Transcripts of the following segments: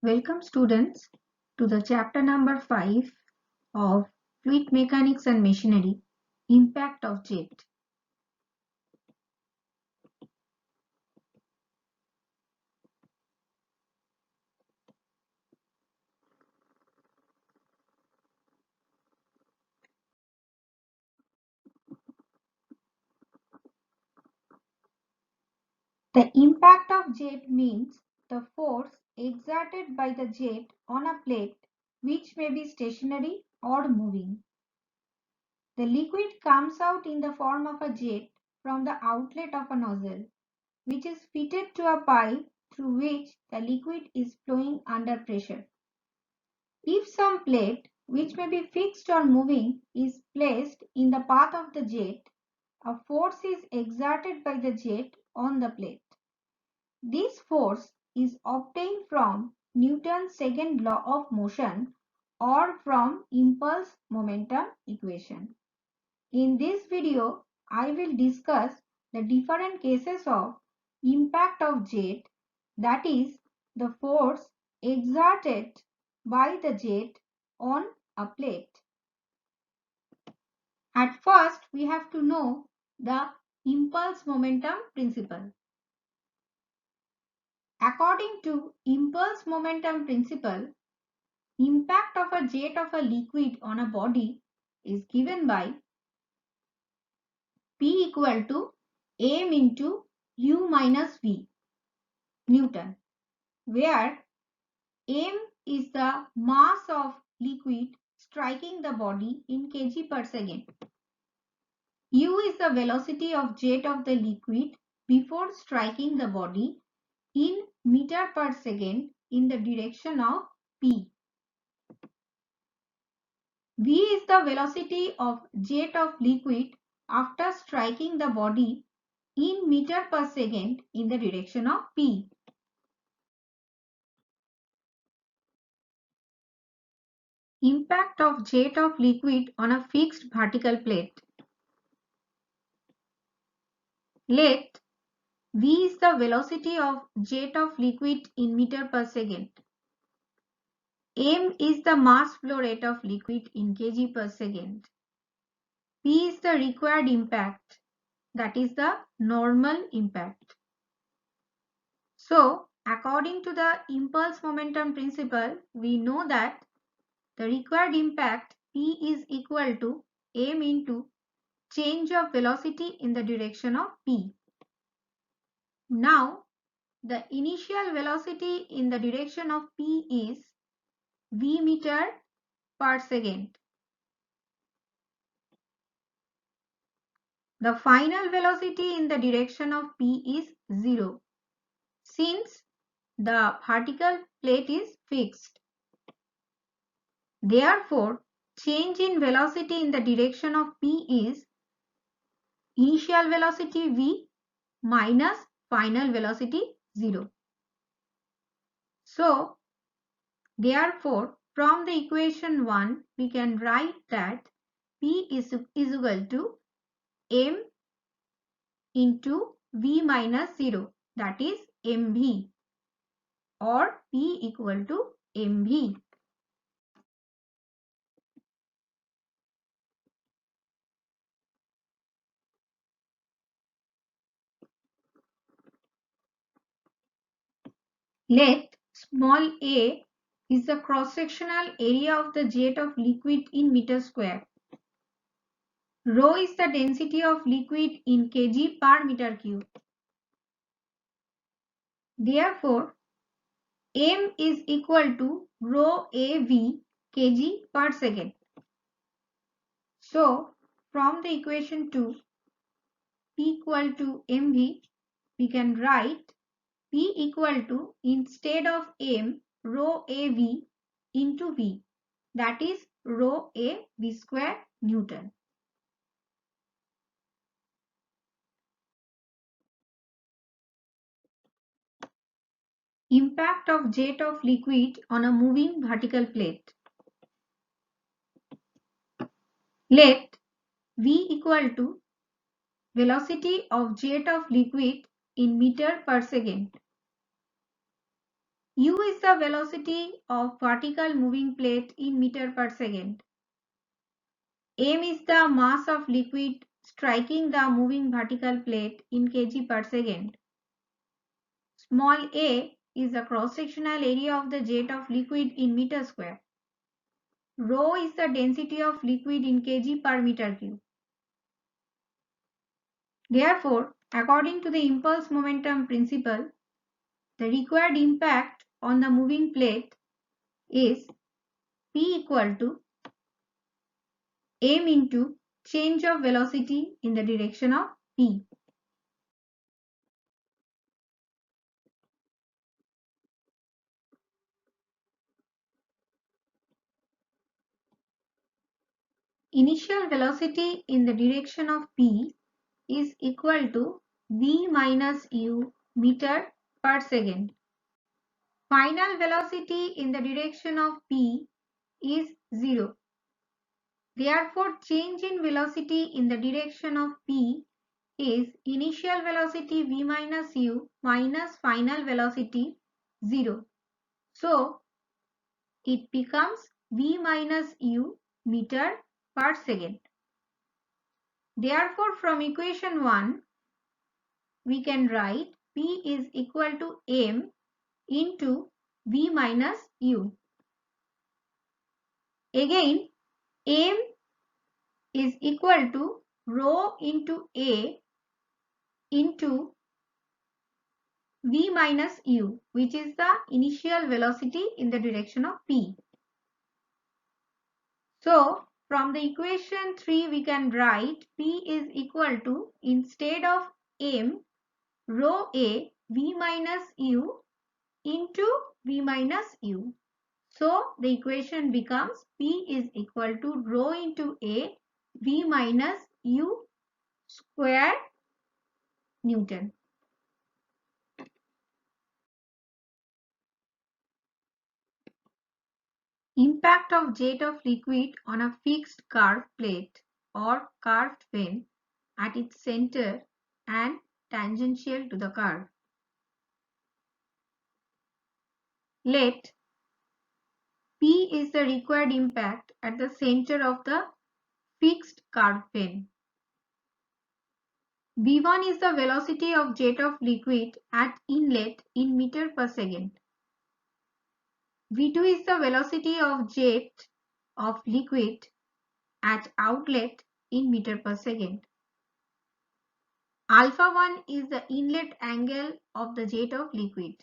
Welcome students to the chapter number 5 of Fluid Mechanics and Machinery, Impact of Jet. The impact of jet means the force exerted by the jet on a plate which may be stationary or moving. The liquid comes out in the form of a jet from the outlet of a nozzle, which is fitted to a pipe through which the liquid is flowing under pressure. If some plate, which may be fixed or moving, is placed in the path of the jet, a force is exerted by the jet on the plate. This force is obtained from Newton's second law of motion or from impulse momentum equation. In this video, I will discuss the different cases of impact of jet, that is, the force exerted by the jet on a plate. At first, we have to know the impulse momentum principle. According to impulse momentum principle, impact of a jet of a liquid on a body is given by P equal to m into u minus v, Newton, where m is the mass of liquid striking the body in kg per second. U is the velocity of jet of the liquid before striking the body in meter per second in the direction of P. V is the velocity of jet of liquid after striking the body in meter per second in the direction of P. Impact of jet of liquid on a fixed vertical plate. Let V is the velocity of jet of liquid in meter per second. M is the mass flow rate of liquid in kg per second. P is the required impact, that is the normal impact. So, according to the impulse momentum principle, we know that the required impact P is equal to m into change of velocity in the direction of P. Now, the initial velocity in the direction of P is v meter per second. The final velocity in the direction of P is 0, since the vertical plate is fixed. Therefore, change in velocity in the direction of P is initial velocity v minus final velocity 0. So, therefore, from the equation 1, we can write that P is equal to m into v minus 0, that is mv, or P equal to mv. Let small a is the cross-sectional area of the jet of liquid in meter square. Rho is the density of liquid in kg per meter cube. Therefore, m is equal to rho av kg per second. So, from the equation 2, P equal to mv, we can write P equal to, instead of m, rho av into v, that is rho a v square Newton. Impact of jet of liquid on a moving vertical plate. Let v equal to velocity of jet of liquid in meter per second. U is the velocity of vertical moving plate in meter per second. M is the mass of liquid striking the moving vertical plate in kg per second. Small a is the cross-sectional area of the jet of liquid in meter square. Rho is the density of liquid in kg per meter cube. Therefore, according to the impulse momentum principle, the required impact on the moving plate is P equal to m into change of velocity in the direction of P. Initial velocity in the direction of P is equal to v minus u meter per second. Final velocity in the direction of P is 0. Therefore, change in velocity in the direction of P is initial velocity v minus u minus final velocity 0. So, it becomes v minus u meter per second. Therefore, from equation 1, we can write P is equal to m into v minus u. Again, m is equal to rho into a into v minus u, which is the initial velocity in the direction of P. So, from the equation 3, we can write P is equal to, instead of m, rho a v minus u into v minus u. So, the equation becomes P is equal to rho into a v minus u square Newton. Impact of jet of liquid on a fixed curved plate or curved vane at its center and tangential to the curve. Let P is the required impact at the center of the fixed curved vane. V1 is the velocity of jet of liquid at inlet in meter per second. V2 is the velocity of jet of liquid at outlet in meter per second. Alpha 1 is the inlet angle of the jet of liquid.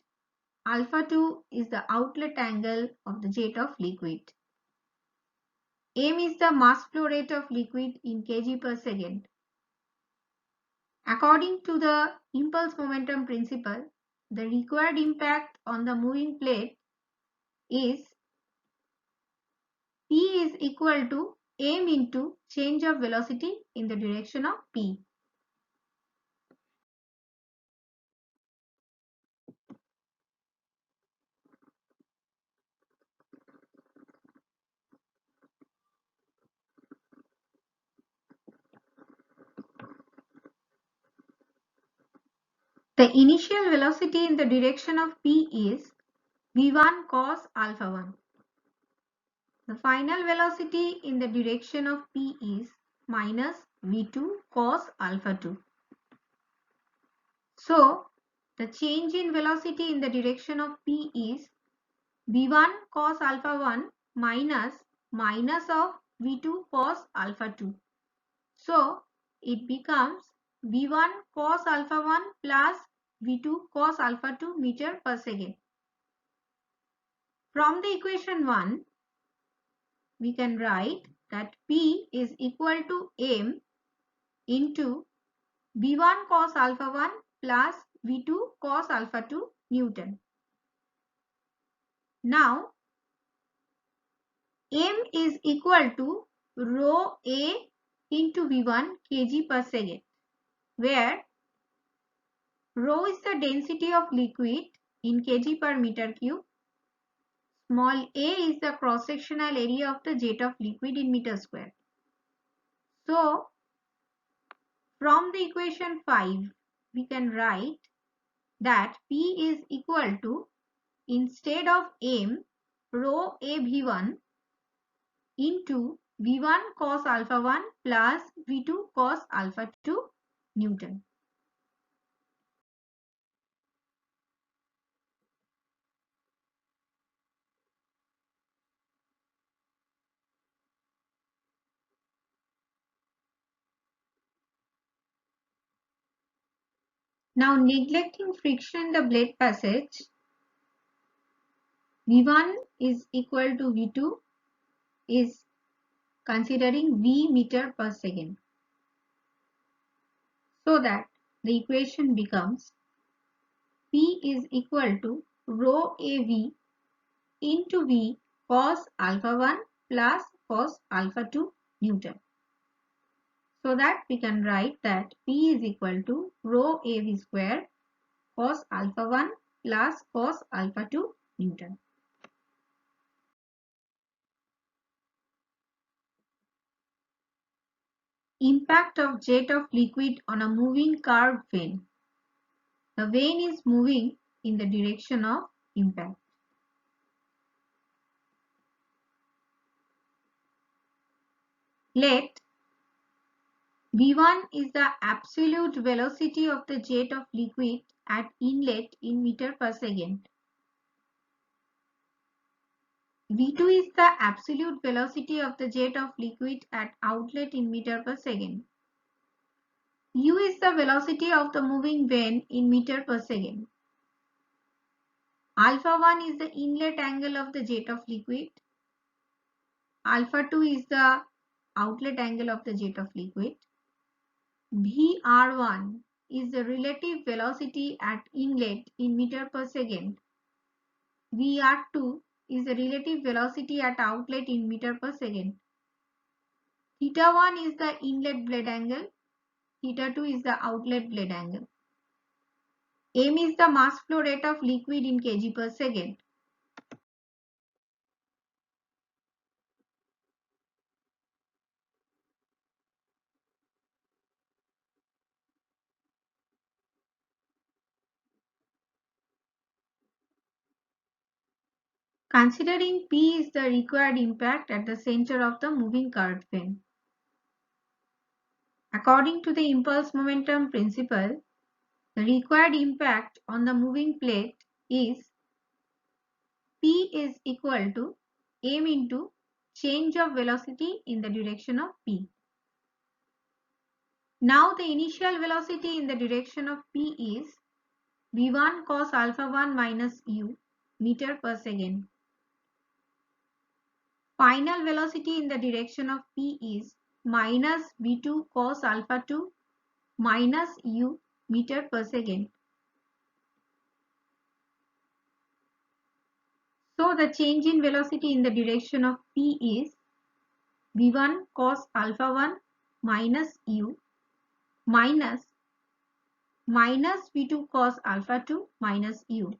Alpha 2 is the outlet angle of the jet of liquid. M is the mass flow rate of liquid in kg per second. According to the impulse momentum principle, the required impact on the moving plate is P is equal to m into change of velocity in the direction of P. The initial velocity in the direction of P is v1 cos alpha 1. The final velocity in the direction of P is minus v2 cos alpha 2. So, the change in velocity in the direction of P is v1 cos alpha 1 minus of v2 cos alpha 2. So, it becomes v1 cos alpha 1 plus v2 cos alpha 2 meter per second. From the equation 1, we can write that P is equal to m into v1 cos alpha 1 plus v2 cos alpha 2 Newton. Now, m is equal to rho a into v1 kg per second, where rho is the density of liquid in kg per meter cube. Small a is the cross-sectional area of the jet of liquid in meter square. So, from the equation 5, we can write that P is equal to instead of m, rho A V1 into V1 cos alpha 1 plus V2 cos alpha 2 Newton. Now neglecting friction in the blade passage, V1 is equal to V2 is considering V meter per second. So that the equation becomes P is equal to rho AV into V cos alpha 1 plus cos alpha 2 Newton. So that we can write that P is equal to rho AV square cos alpha 1 plus cos alpha 2 Newton. Impact of jet of liquid on a moving curved vane. The vane is moving in the direction of impact. Let V1 is the absolute velocity of the jet of liquid at inlet in meter per second. V2 is the absolute velocity of the jet of liquid at outlet in meter per second. U is the velocity of the moving vane in meter per second. Alpha 1 is the inlet angle of the jet of liquid. Alpha 2 is the outlet angle of the jet of liquid. Vr1 is the relative velocity at inlet in meter per second. Vr2 is the relative velocity at outlet in meter per second. Theta 1 is the inlet blade angle. Theta 2 is the outlet blade angle. M is the mass flow rate of liquid in kg per second. Considering P is the required impact at the center of the moving curved vane. According to the impulse momentum principle, the required impact on the moving plate is P is equal to m into change of velocity in the direction of P. Now the initial velocity in the direction of P is V1 cos alpha 1 minus u meter per second. Final velocity in the direction of P is minus V2 cos alpha 2 minus u meter per second. So the change in velocity in the direction of P is V1 cos alpha 1 minus u minus V2 cos alpha 2 minus u.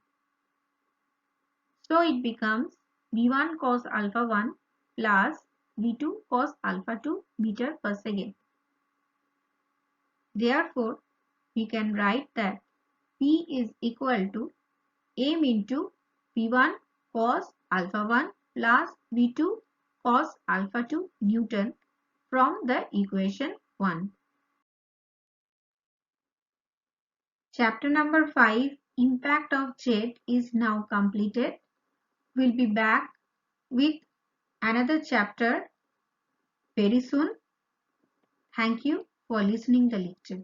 So it becomes V1 cos alpha 1 plus V2 cos alpha 2 meter per second. Therefore, we can write that P is equal to m into V1 cos alpha 1 plus V2 cos alpha 2 Newton from the equation 1. Chapter number 5, Impact of Jet, is now completed. We'll be back with another chapter very soon. Thank you for listening the lecture.